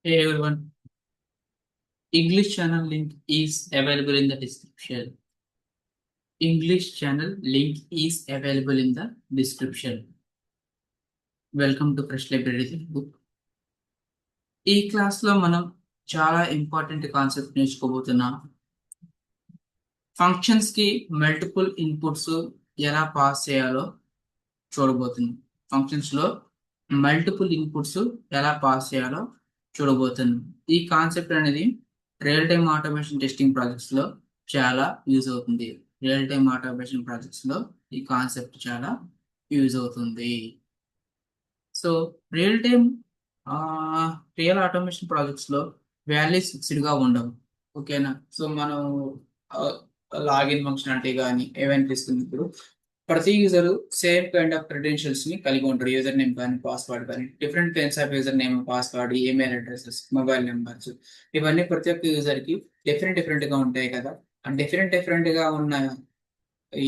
Hey everyone, English channel link is available in the description. English channel link is available in the description. Welcome to Fresh Library Telugu. ఈ క్లాస్లో మనం చాలా important concept నేర్చుకోబోతున్నాం. ఫంక్షన్స్కి multiple inputs ఎలా pass చేయాలో చూడబోతున్నాం. ఫంక్షన్స్లో multiple inputs ఎలా పాస్ చేయాలో చూడబోతున్నాం. ఈ కాన్సెప్ట్ అనేది రియల్ టైమ్ ఆటోమేషన్ టెస్టింగ్ ప్రాజెక్ట్స్లో చాలా యూజ్ అవుతుంది. రియల్ టైమ్ ఆటోమేషన్ ప్రాజెక్ట్స్లో ఈ కాన్సెప్ట్ చాలా యూజ్ అవుతుంది. So real time real automation ప్రాజెక్ట్స్లో వాల్యూస్ ఫిక్స్డ్గా ఉండవు. ఓకేనా? సో మనం లాగిన్ ఫంక్షనాలిటీ కానీ ఏవైనా తీసుకుంది ఇప్పుడు ప్రతి user same kind of credentials ని కలిగి ఉంటారు. యూజర్ నేమ్ కానీ పాస్వర్డ్ కానీ different kinds of user name, password, email addresses, mobile numbers, ఇవన్నీ ప్రతి ఒక్క యూజర్ కి డిఫరెంట్ గా ఉంటాయి కదా. ఆ డిఫరెంట్ గా ఉన్న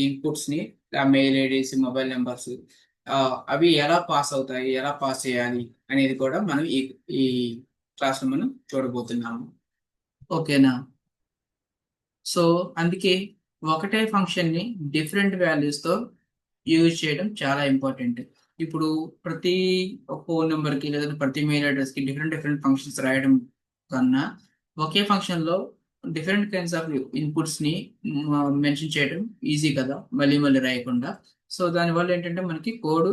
ఇన్పుట్స్ ని ఆ మెయిల్ ఐడీస్, మొబైల్ నెంబర్స్ అవి ఎలా పాస్ అవుతాయి, ఎలా పాస్ చేయాలి అనేది కూడా మనం ఈ క్లాస్ లో మనం చూడబోతున్నాము. ఓకేనా? సో అందుకే ఒకటే ఫంక్షన్ ని డిఫరెంట్ వాల్యూస్ తో యూజ్ చేయడం చాలా ఇంపార్టెంట్. ఇప్పుడు ప్రతి ఫోన్ నెంబర్ కి లేదా ప్రతి మెయిల్ అడ్రస్ కి డిఫరెంట్ ఫంక్షన్స్ రాయడం కన్నా ఒకే ఫంక్షన్ లో డిఫరెంట్ కైండ్స్ ఆఫ్ ఇన్పుట్స్ ని మెన్షన్ చేయడం ఈజీ కదా, మళ్ళీ మళ్ళీ రాయకుండా. సో దానివల్ల ఏంటంటే మనకి కోడ్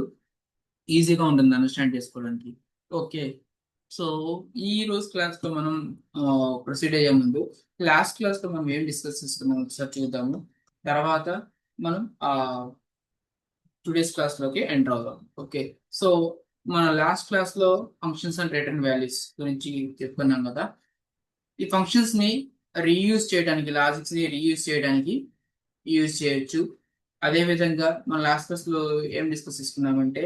ఈజీగా ఉంటుంది అండర్స్టాండ్ చేసుకోవడానికి. ఓకే. సో ఈ రోజు క్లాస్ లో మనం ప్రొసీడ్ అయ్యే ముందు లాస్ట్ క్లాస్ లో మనం ఏం డిస్కస్ చేసుకున్నాం ఒకసారి చూద్దాము. తర్వాత మనం టుడేస్ క్లాస్ లోకి ఎంటర్ అవుదాం. ఓకే. సో మన లాస్ట్ క్లాస్ లో ఫంక్షన్స్ అండ్ రిటర్న్ వాల్యూస్ గురించి చెప్పుకున్నాం కదా. ఈ ఫంక్షన్స్ ని రీయూజ్ చేయడానికి, లాజిక్స్ ని రీయూజ్ చేయడానికి యూజ్ చేయొచ్చు. అదే విధంగా మన లాస్ట్ క్లాస్ లో ఏం డిస్కస్ చేసుకున్నామంటే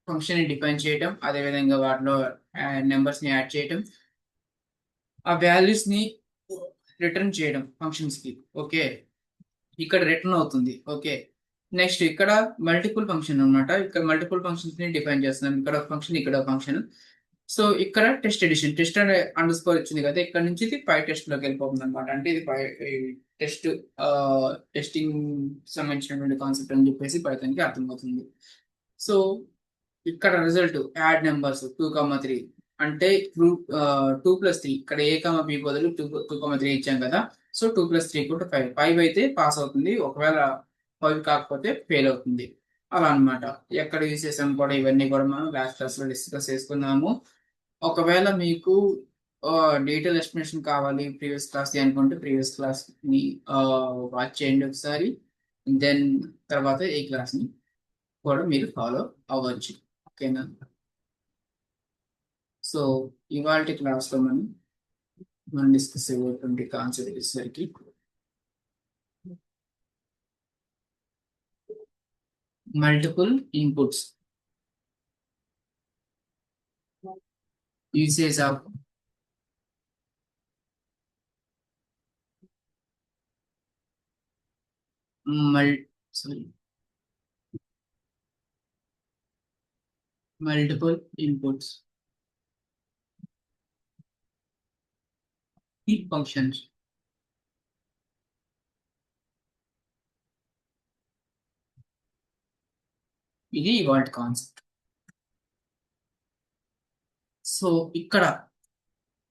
ఫంక్షన్ ని డిఫైన్ చేయటం, అదే విధంగా వాటిలో నెంబర్స్ ని యాడ్ చేయటం, ఆ వాల్యూస్ ని రిటర్న్ చేయడం ఫంక్షన్స్ కి. ఓకే. ఇక్కడ రిటర్న్ అవుతుంది. ఓకే. నెక్స్ట్ ఇక్కడ మల్టిపుల్ ఫంక్షన్ అన్నమాట. ఇక్కడ మల్టిపుల్ ఫంక్షన్స్ ని డిఫైన్ చేస్తున్నాం. ఇక్కడ ఒక ఫంక్షన్, ఇక్కడ ఒక ఫంక్షన్. సో ఇక్కడ test addition, test underscore వచ్చింది కదా, ఇక్కడ నుంచి ఇది పై టెస్ట్ లోకి వెళ్ళిపోతుంది అనమాట. అంటే ఇది టెస్ట్ టెస్టింగ్ సంబంధించినటువంటి కాన్సెప్ట్ అని చెప్పేసి పైథాన్ కి అర్థమవుతుంది. సో ఇక్కడ రిజల్ట్ యాడ్ నెంబర్స్ 2,3 అంటే 2+3, ఇక్కడ A, B బదులు 2,3 ఇచ్చాం కదా. సో 2+3 = 5. 5 అయితే పాస్ అవుతుంది, ఒకవేళ 5 కాకపోతే ఫెయిల్ అవుతుంది. అలా అన్నమాట. ఎక్కడ యూజ్ చేసాం కూడా ఇవన్నీ కూడా మనం లాస్ట్ క్లాస్ లో డిస్కస్ చేసుకున్నాము. ఒకవేళ మీకు డీటెయిల్ ఎక్స్ప్లెనేషన్ కావాలి ప్రీవియస్ క్లాస్ అనుకుంటే ప్రీవియస్ క్లాస్ ని వాచ్ చేయండి ఒకసారి. దెన్ తర్వాత ఈ క్లాస్ ని కూడా మీరు ఫాలో అవ్వచ్చు. ఓకేనా? సో ఇవాళ క్లాస్ లో మనం డిస్కస్ అయ్యేటువంటి కాన్సెప్ట్ వచ్చేసరికి మల్టిపుల్ ఇన్పుట్స్, యూసేజ్ ఆఫ్ మల్ సారీ మల్టిపుల్ ఇన్పుట్స్ ఈ ఫంక్షన్స్. ఇది ఇవాళ కాన్సెప్ట్. సో ఇక్కడ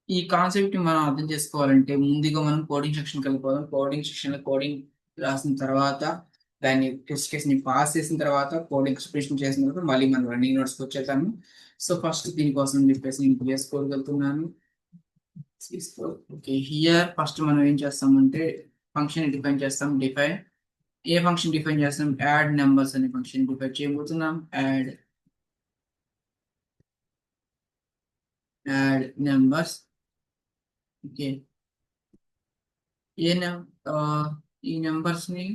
ఈ కాన్సెప్ట్ మనం అర్థం చేసుకోవాలంటే ముందుగా మనం కోడింగ్ సెక్షన్కి వెళ్ళిపోదాం. కోడింగ్ సెక్షన్ లో కోడింగ్ రాసిన తర్వాత దాన్ని టెస్ట్ కేస్ ని పాస్ చేసిన తర్వాత కోడింగ్ ఎక్స్ప్రెషన్ చేసిన తర్వాత మళ్ళీ మనం రన్నింగ్ నోట్స్కి వచ్చేసాము. సో ఫస్ట్ దీనికోసం చెప్పేసి నేను VS కోడ్ వెళ్తున్నాను. ఓకే. హియర్ ఫస్ట్ మనం ఏం చేస్తామంటే ఫంక్షన్ డిఫైన్ చేస్తాం. డిఫైన్ ఏ ఫంక్షన్ డిఫైన్ చేస్తాం? యాడ్ నెంబర్స్ అనే ఫంక్షన్ డిఫైన్ చేయబోతున్నాం. Add numbers. ఓకే. ఏ ఈ నెంబర్స్ ని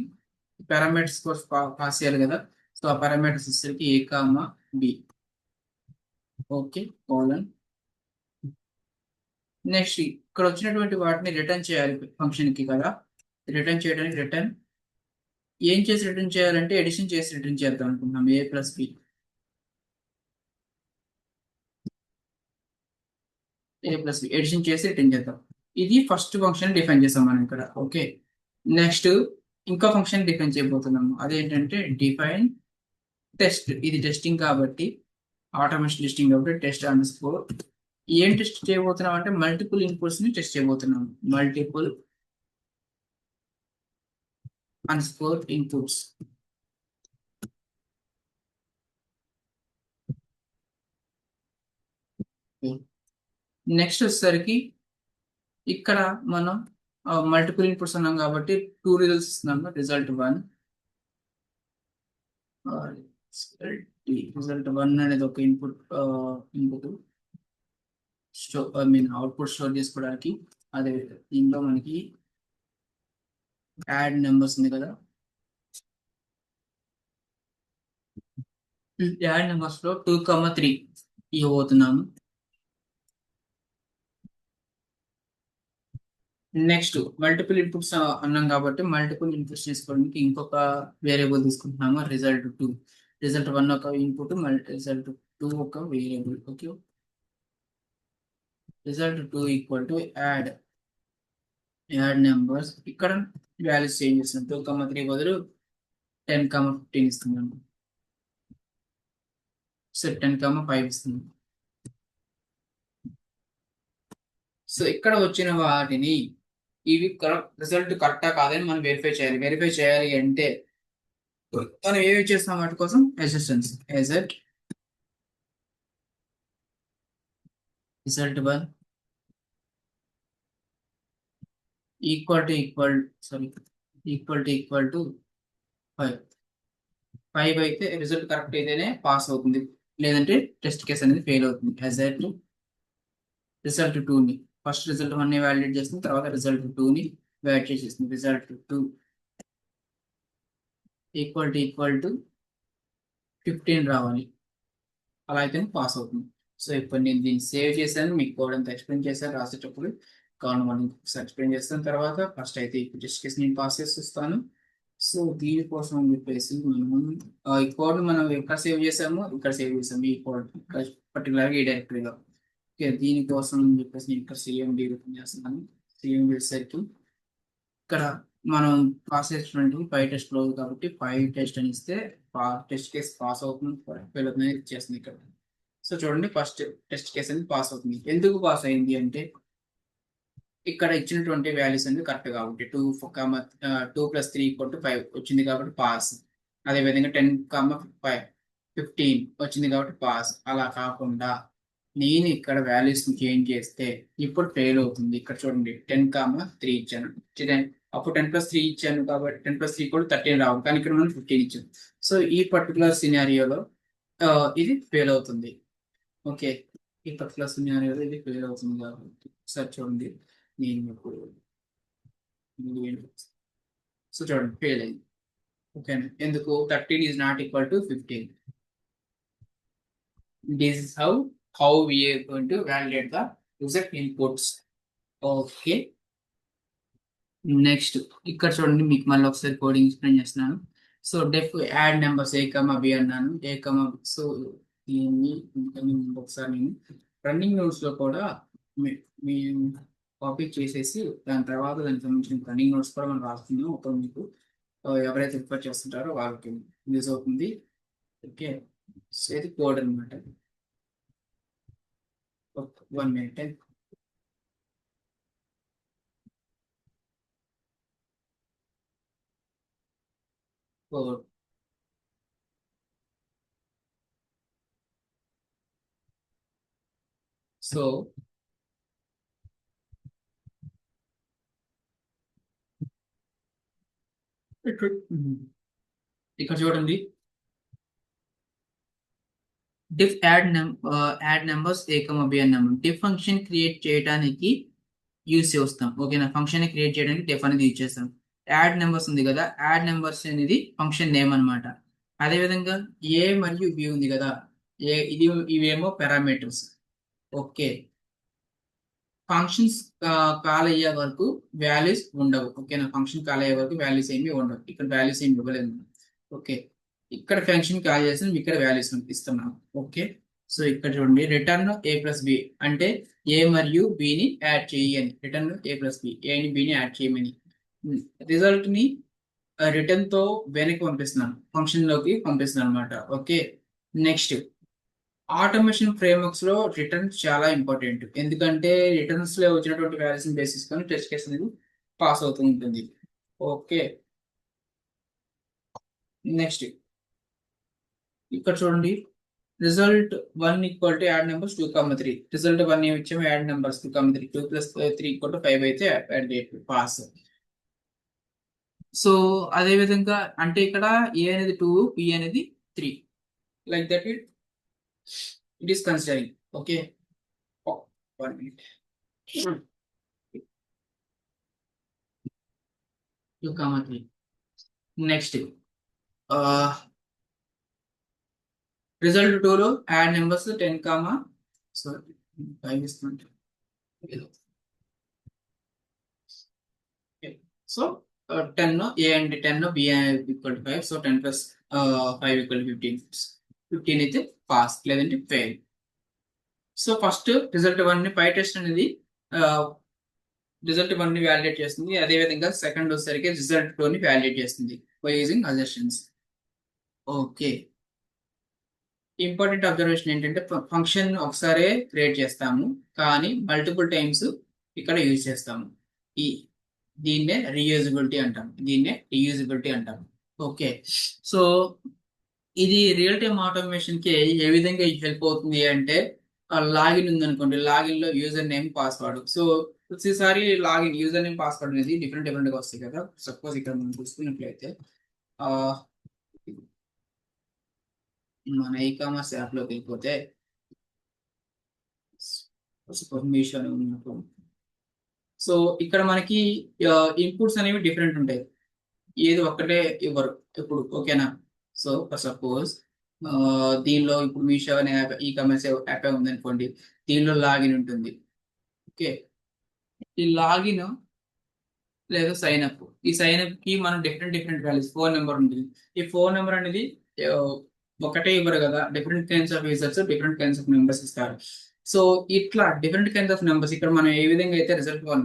పారామీటర్స్ కోసం పాస్ చేయాలి కదా. సో ఆ పారామీటర్స్ వచ్చేసరికి A, B. Okay. Colon. Next ఇక్కడ వచ్చినటువంటి వాటిని రిటర్న్ చేయాలి ఫంక్షన్ కి కదా. రిటర్న్ చేయడానికి ఏం చేసి రిటర్న్ చేయాలంటే ఎడిషన్ చేసి రిటర్న్ చేద్దాం అనుకుంటున్నాం. A+B. ఏ ప్లస్ బి ఎడిషన్ చేసి రిటర్న్ చేద్దాం. ఇది ఫస్ట్ ఫంక్షన్ డిఫైన్ చేస్తాం మనం ఇక్కడ. ఓకే, నెక్స్ట్ ఇంకో ఫంక్షన్ డిఫైన్ చేయబోతున్నాము. అదేంటంటే డిఫైన్ టెస్ట్. ఇది టెస్టింగ్ కాబట్టి ఆటోమేషన్ టెస్టింగ్ కాబట్టి టెస్ట్ అండర్ స్కోర్. ఏం టెస్ట్ చేయబోతున్నాం అంటే మల్టిపుల్ ఇన్పుట్స్ ని టెస్ట్ చేయబోతున్నాం. Multiple under score inputs. Next వచ్చేసరికి ఇక్కడ మనం మల్టిపుల్ ఇన్పుట్స్ ఉన్నాం కాబట్టి 2 రిజల్ట్స్ ఇస్తున్నాము. రిజల్ట్ 1, రిజల్ట్ 1 అనేది ఒక ఇన్పుట్ అవుట్పుట్ స్టోర్ చేసుకోవడానికి. అదే దీంట్లో మనకి యాడ్ నెంబర్స్ ఉంది కదా, యాడ్ నెంబర్స్ లో 2, 3 ఇవ్వబోతున్నాము. నెక్స్ట్ మల్టిపుల్ ఇన్పుట్స్ అన్నాం కాబట్టి మల్టిపుల్ ఇన్పుట్స్ తీసుకోవడానికి ఇంకొక వేరియబుల్ తీసుకుంటున్నాము. రిజల్ట్ 2, రిజల్ట్ 1 ఒక ఇన్పుట్, రిజల్ట్ 2 ఒక variable. Okay, result 2 equal to add numbers. ఇక్కడ వాల్యూస్ చేంజ్ చేస్తున్నాం. 2, 3 బదులు 10, 15 ఇస్తున్నాము. సో 10, 5 ఇస్తున్నాం. సో ఇక్కడ వచ్చిన వాటిని ఇవి రిజల్ట్ కరెక్టా కాదని మనం వెరిఫై చేయాలి. వెరిఫై చేయాలి అంటే మనం ఏమి చేస్తాం వాటి కోసం అసిస్టెన్స్. Result 1 equal to 5. 5 అయితే రిజల్ట్ కరెక్ట్ అయితేనే పాస్ అవుతుంది, లేదంటే టెస్ట్ కేస్ అనేది ఫెయిల్ అవుతుంది. రిజల్ట్ 2ని ఫస్ట్ రిజల్ట్ 1 వ్యాలిడేట్ చేస్తుంది, తర్వాత రిజల్ట్ 2ని వ్యాలిడేట్ చేసేస్తుంది. రిజల్ట్ 2 ఈక్వల్ టు 15 రావాలి, అలా అయితే పాస్ అవుతుంది. సో ఇప్పుడు నేను దీన్ని సేవ్ చేశాను, మీకు కూడా అంతా ఎక్స్ప్లెయిన్ చేశాను రాసేటప్పుడు. కావున మనం ఎక్స్ప్లెయిన్ చేస్తాను. తర్వాత ఫస్ట్ అయితే ఇప్పుడు టెస్ట్ కేసు నేను పాస్ చేసి వస్తాను. సో దీనికోసం అని చెప్పేసి మనం ఈ కోడ్ మనం ఎక్కడ సేవ్ చేసామో ఇక్కడ సేవ్ చేసాము. ఈ కోడ్ పర్టికులర్గా ఈ డైరెక్టరీలో. ఓకే, దీనికోసం అని చెప్పేసి నేను ఇక్కడ సిఎండి ఓపెన్ చేస్తున్నాను. సిఎండి వచ్చేసరికి ఇక్కడ మనం పాస్ చేసినటువంటి 5 టెస్ట్ క్లోజ్ కాబట్టి 5 టెస్ట్ అని ఇస్తే టెస్ట్ కేసు పాస్ అవుతుంది, ఫెయిల్ అవుతుంది ఇచ్చేస్తుంది ఇక్కడ. సో చూడండి, ఫస్ట్ టెస్ట్ కేసు అనేది పాస్ అవుతుంది. ఎందుకు పాస్ అయింది అంటే ఇక్కడ ఇచ్చినటువంటి వాల్యూస్ అనేది కరెక్ట్ కాబట్టి 2 + 3 = 5 వచ్చింది కాబట్టి పాస్. అదేవిధంగా 10, 5, 15 వచ్చింది కాబట్టి పాస్. అలా కాకుండా నేను ఇక్కడ వాల్యూస్ చేంజ్ చేస్తే ఇప్పుడు ఫెయిల్ అవుతుంది. ఇక్కడ చూడండి 10, 3 ఇచ్చాను. అప్పుడు 10 + 3 ఇచ్చాను కాబట్టి 10 + 3 = 13 రావు, కానీ ఇక్కడ మనం 15 ఇచ్చాం. సో ఈ పర్టికులర్ సినారియోలో ఇది ఫెయిల్ అవుతుంది. ఓకే, ఈ పర్టికులర్ సినారియోలో ఇది ఫెయిల్ అవుతుంది కాబట్టి సార్ చూడండి, నేను ఇప్పుడు సో చూడండి ఫెయిల్ అయింది. ఓకేనా, ఎందుకు 13 is not equal to 15. This is how we are going to validate the user inputs. Okay, next ఇక్కడ చూడండి, మీకు మళ్ళీ ఒకసారి కోడింగ్ ఎక్స్ప్లెయిన్ చేస్తున్నాను. So deaf add numbers A, B అన్నాను. సో దీన్ని ఒకసారి నేను రన్నింగ్ నోట్స్ లో కూడా మేము కాపీ చేసేసి దాని తర్వాత దానికి సంబంధించిన రన్నింగ్ నోట్స్ కూడా మనం రాస్తున్నాం. ఒక మీకు ఎవరైతే రిఫర్ చేస్తుంటారో వాళ్ళకి యూజ్ అవుతుంది. ఓకే, సో ఇది కోడ్ అనమాట. 1 minute. Code. సో ఇక్కడ చూడండి, diff add numbers A, B అన్నాము. డిఫ్ ఫంక్షన్ క్రియేట్ చేయడానికి యూజ్ చేస్తాం. ఓకేనా, ఫంక్షన్ క్రియేట్ చేయడానికి డిఫ్ అనేది యూజ్ చేస్తాం. యాడ్ నెంబర్స్ ఉంది కదా, యాడ్ నెంబర్స్ అనేది ఫంక్షన్ నేమ్ అనమాట. అదేవిధంగా A మరియు B ఉంది కదా, ఇవేమో పారామీటర్స్. ఓకే, ఫంక్షన్స్ కాల్ అయ్యే వరకు వాల్యూస్ ఉండవు. ఓకేనా, ఫంక్షన్ కాల్ అయ్యే వరకు వాల్యూస్ ఏమి ఉండవు. ఇక్కడ వాల్యూస్ ఏమి ఇవ్వలేదు. ఓకే, ఇక్కడ ఫంక్షన్ కాల్ చేసిన ఇక్కడ వాల్యూస్ ఇస్తున్నాం. ఓకే, సో ఇక్కడ చూడండి రిటర్న్ ఏ ప్లస్ బి అంటే ఏ మరియు బిని యాడ్ చేయని రిటర్న్ ఏ ప్లస్ బి ఏని బిని యాడ్ చేయమని రిజల్ట్ ని రిటర్న్ తో వెనక్కి పంపిస్తున్నాను ఫంక్షన్ లోకి పంపిస్తున్నాను అనమాట. ఓకే, నెక్స్ట్ ఆటోమేషన్ ఫ్రేమ్వర్క్స్ లో రిటర్న్స్ చాలా ఇంపార్టెంట్. ఎందుకంటే రిటర్న్స్ లో వచ్చినటువంటి వాల్యూస్ బేసిస్ కొని టెస్ట్ కేసు అనేది పాస్ అవుతూ ఉంటుంది. ఓకే, నెక్స్ట్ ఇక్కడ చూడండి result 1 equal to add numbers 2, 3. Result 1 ఏమి ఇచ్చాము add numbers 2, 3. 2 plus 3 equal to 5 అయితే యాడ్ చేయొచ్చు పాస్. సో అదే విధంగా అంటే ఇక్కడ ఏ అనేది 2, బి అనేది 3, like that it is considering. Okay, 1 minute. 2, 3. Next result 2 లో యాడ్ నెంబర్స్ 10, సారీ 5 ఇస్తుంది. So 10 A and 10 B equal to 5. So 10 plus 5 equal to 15. 15 అయితే పాస్ లేదంటే ఫెయిల్. సో ఫస్ట్ రిజల్ట్ 1 ని పై టెస్ట్ అనేది రిజల్ట్ 1 ని వ్యాలిడేట్ చేస్తుంది. అదే విధంగా సెకండ్ వచ్చేసరికి రిజల్ట్ 2 ని వ్యాలిడేట్ చేస్తుంది by using assertions. Okay, important observation ఏంటంటే ఫంక్షన్ ఒకసారే క్రియేట్ చేస్తాము కానీ మల్టిపుల్ టైమ్స్ ఇక్కడ యూజ్ చేస్తాము. ఈ దీన్నే రీయూజబిలిటీ అంటాం. ఓకే, సో ఇది రియల్ టైమ్ ఆటోమేషన్ కి ఏ విధంగా హెల్ప్ అవుతుంది అంటే లాగిన్ ఉందనుకోండి, లాగిన్ లో యూజర్ నేమ్ పాస్వర్డ్. సో ప్రతిసారి లాగిన్ యూజర్ నేమ్ పాస్వర్డ్ అనేది డిఫరెంట్ డిఫరెంట్ గా వస్తాయి కదా. సపోజ్ ఇక్కడ మనం చూసుకున్నట్లయితే ఆ మన ఈ కామర్స్ యాప్ లోకి వెళ్ళిపోతే మీషో అని ఉన్నప్పుడు సో ఇక్కడ మనకి ఇన్పుట్స్ అనేవి డిఫరెంట్ ఉంటాయి. ఏది ఒక్కటే ఇవ్వరు ఎప్పుడు. ఓకేనా, సో సపోజ్ దీనిలో ఇప్పుడు మీషో అనే యాప్ ఈ కామర్స్ యాప్ ఉందనుకోండి, దీనిలో లాగిన్ ఉంటుంది. ఓకే, ఈ లాగిన్ లేదా సైన్ అప్, ఈ సైన్ అప్ కి మనం different different values phone number ఉంటుంది. ఈ ఫోన్ నెంబర్ అనేది ఆ, ఒకటే ఇవ్వరు కదా, different kinds of users different kinds of numbers ఇస్తారు. సో ఇట్లా డిఫరెంట్ కైండ్స్ ఆఫ్ నెంబర్స్ ఇక్కడ మనం ఏ విధంగా అయితే రిజల్ట్ వన్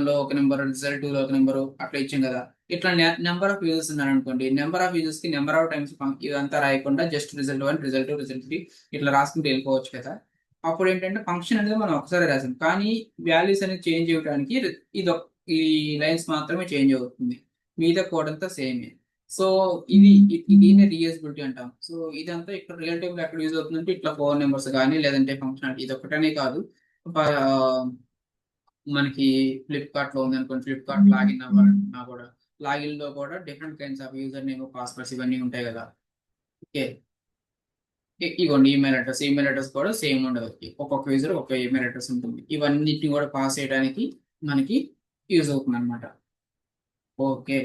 లో ఒక నెంబర్, రిజల్ట్ 2 లో ఒక నెంబర్ అట్లా ఇచ్చాం కదా. ఇట్లా నెంబర్ ఆఫ్ యూజర్స్ ఉన్నారు అనుకోండి, నెంబర్ ఆఫ్ యూజర్స్ కి నెంబర్ ఆఫ్ టైమ్స్ ఇదంతా రాయకుండా జస్ట్ రిజల్ట్ 1, రిజల్ట్ 2, రిజల్ట్ 3 ఇట్లా రాసుకుంటూ వెళ్ళిపోవచ్చు కదా. అప్పుడు ఏంటంటే ఫంక్షన్ అనేది మనం ఒకసారి రాసాం కానీ వాల్యూస్ అనేది చేంజ్ చేయడానికి ఇది ఈ లైన్స్ మాత్రమే చేంజ్ అవుతుంది, మిగతా కోడ్ అంతా సేమే. సో దీన్ని రీయూజబిలిటీ అంటాం. సో ఇదంతా ఇక్కడ రియల్ టైం ఎక్కడ యూజ్ అవుతుందంటే ఇట్లా ఫోన్ నెంబర్స్ కానీ లేదంటే ఫంక్షన్ ఇది ఒకటనే కాదు. మనకి ఫ్లిప్కార్ట్ లో ఉంది అనుకోండి, ఫ్లిప్కార్ట్ లాగిన్ అవ్వాలన్నా కూడా లాగిన్ లో కూడా different kinds of user name passwords ఇవన్నీ ఉంటాయి కదా. ఓకే, ఇగోండి ఈమెయిల్ అడ్రస్ కూడా సేమ్ ఉండదు, ఒక్కొక్క యూజర్ ఒక్క ఈమెయిల్ అడ్రస్ ఉంటుంది. ఇవన్నిటిని కూడా పాస్ చేయడానికి మనకి యూజ్ అవుతుంది అనమాట. ఓకే,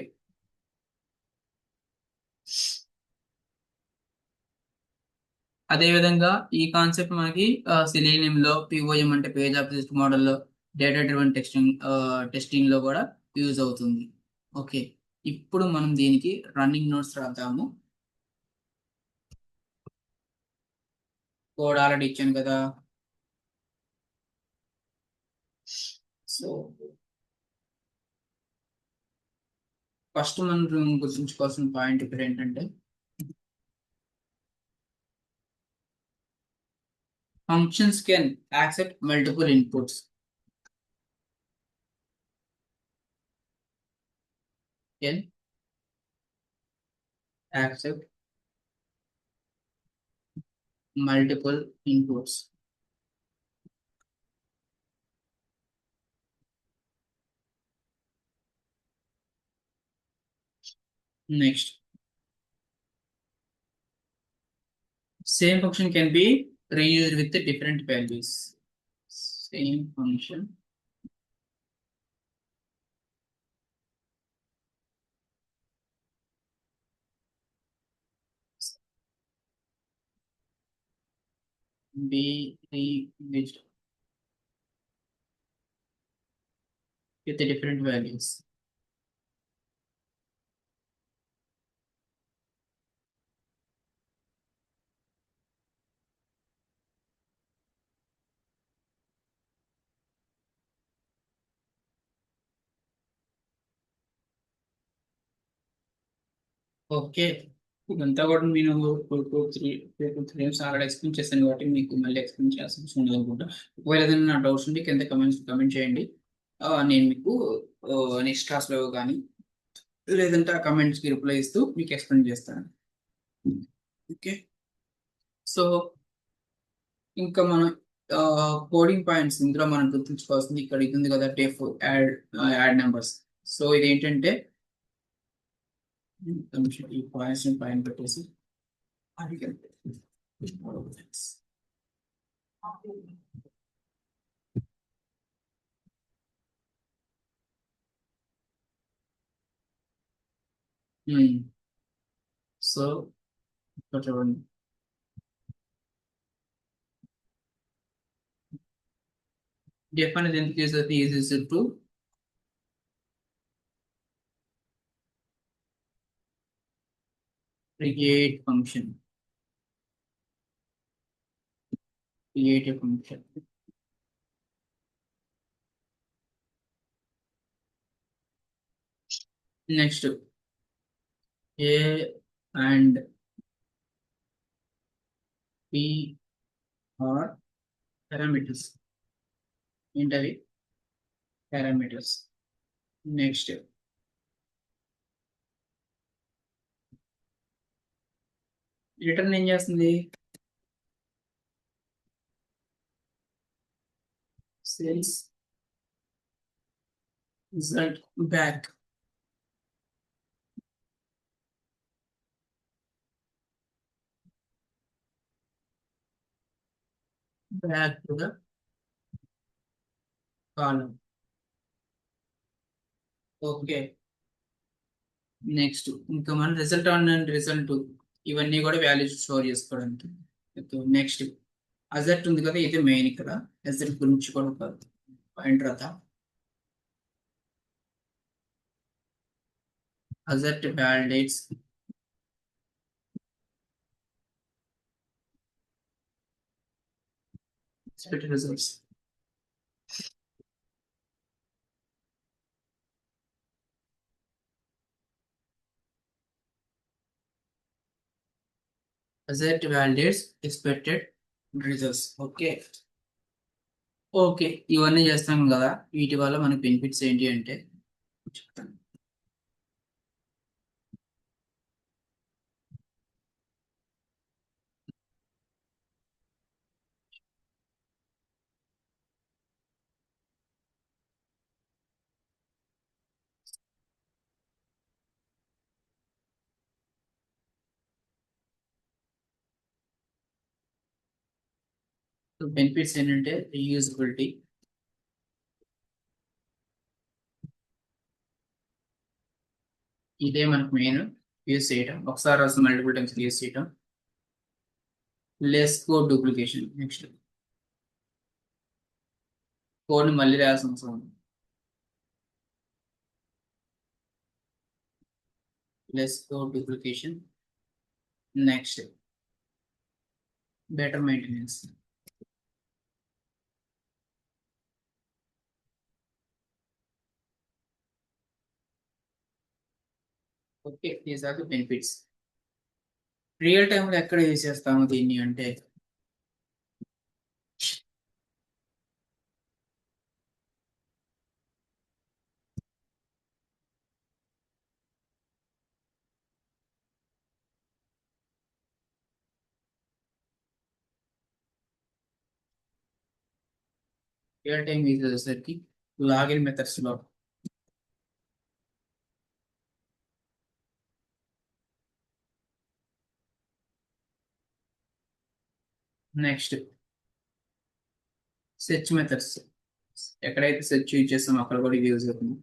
అదే విధంగా ఈ కాన్సెప్ట్ మనకి సెలీనియం లో పిఓఎం అంటే పేజ్ ఆబ్జెక్ట్ మోడల్ లో డేటా డ్రివెన్ టెస్టింగ్ లో కూడా యూజ్ అవుతుంది. ఓకే, ఇప్పుడు మనం దీనికి రన్నింగ్ నోట్స్ రాద్దాము. కోడ్ ఆల్రెడీ ఇచ్చాను కదా. సో ఫస్ట్ మనం గుర్తుంచుకోవాల్సిన పాయింట్ ఇక్కడ ఏంటంటే functions can accept multiple inputs. Can accept multiple inputs. Next same function can be reused with the different values. Same function be reused with the different values. Okay, ఇదంతా కూడా నేను 2 to 3 already explain చేశాను కాబట్టి మీకు మళ్ళీ explain చేయాల్సిన అవసరం ఉండదు అనుకుంటా. ఒకవేళ ఏదైనా నా డౌట్స్ ఉంటే కింద కమెంట్ చేయండి. నేను మీకు నెక్స్ట్ క్లాస్లో కానీ లేదంటే ఆ కమెంట్స్కి రిప్లై ఇస్తూ మీకు ఎక్స్ప్లెయిన్ చేస్తాను. ఓకే, సో ఇంకా మనం కోడింగ్ పాయింట్స్ ఇందులో మనం గుర్తుంచుకోవాల్సింది ఇక్కడ ఇది ఉంది కదా, డెఫ్ యాడ్ నెంబర్స్. సో ఇది ఏంటంటే ఈ పాయింట్స్ పైన పెట్టేసి అడిగాను. సో ఇక్కడ చూడండి, డెఫ్ అనేది ఎందుకు చేసేది, is to create function, create a function. Next A and B are parameters. ఏంటవి పారామీటర్స్. నెక్స్ట్ రిటర్న్ ఏం చేస్తుంది, sends result back. Back to the column. Okay, next ఇంకా మన రిజల్ట్ అండ్ రిజల్ట్ ఇవన్నీ కూడా వాల్యూస్ స్టోర్ చేసుకోవడానికి. నెక్స్ట్ అజెట్ ఉంది కదా, ఇది మెయిన్ ఇక్కడ. అజెట్ గురించి కూడా ఒక పాయింట్ రాత. Asset validates expected results. Asset validates expected results. Okay, okay, ఇవన్నీ చేస్తాం కదా, వీటి వల్ల మనకి బెనిఫిట్స్ ఏంటి అంటే చెప్తాను. బెనిఫిట్స్ ఏంటంటే రీయూజబిలిటీ, ఇదే మనకు మెయిన్. యూజ్ చేయటం, ఒకసారి రాసిన మల్టిపుల్ టైమ్స్ యూజ్ చేయటం. Less code duplication. నెక్స్ట్ కోడ్ని మళ్ళీ రాయాల్సిన అవసరం ఉంది. Less code duplication. Next better maintenance. Okay, these are the benefits. Real టైంలో ఎక్కడ యూజ్ చేస్తాము దీన్ని అంటే రియల్ టైం యూజ్ చేసేసరికి లాగిన్ మెథడ్స్ లో. నెక్స్ట్ సెర్చ్ మెథడ్స్, ఎక్కడైతే సెర్చ్ యూజ్ చేస్తామో అక్కడ కూడా యూజ్ అవుతుంది.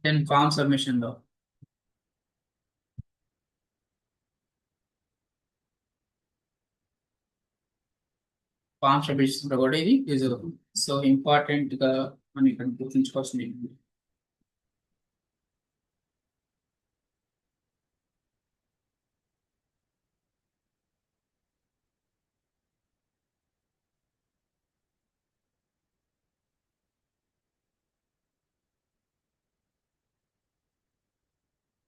దెన్ ఫామ్ సబ్మిషన్ లో, ఫామ్ సబ్మిషన్ లో కూడా ఇది యూజ్ అవుతుంది. సో ఇంపార్టెంట్ గా మనం ఇక్కడ గుర్తుంచుకోవాల్సింది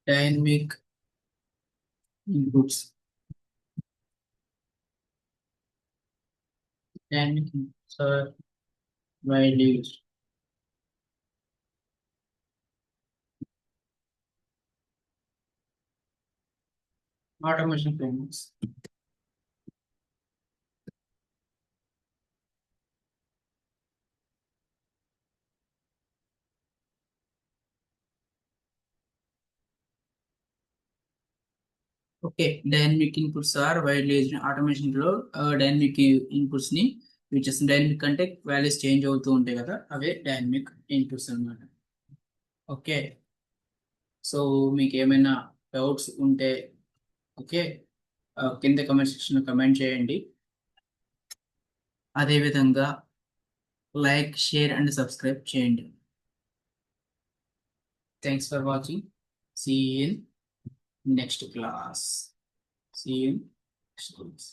Dynamic inputs. Dynamic inputs are widely used. Automation frameworks. Okay, dynamic inputs are widely used in automation లో డైనమిక్ ఇన్పుట్స్ ని యూజ్ చేస్తాం. డైనమిక్ అంటే వాల్యూస్ చేంజ్ అవుతూ ఉంటాయి కదా, అవే డైనమిక్ ఇన్పుట్స్ అన్నమాట. ఓకే, సో మీకు ఏమైనా డౌట్స్ ఉంటే ఓకే కింద కమెంట్ సెక్షన్ లో కమెంట్ చేయండి. అదేవిధంగా లైక్, షేర్ అండ్ సబ్స్క్రైబ్ చేయండి. Thanks for watching. See in next class. See in next class.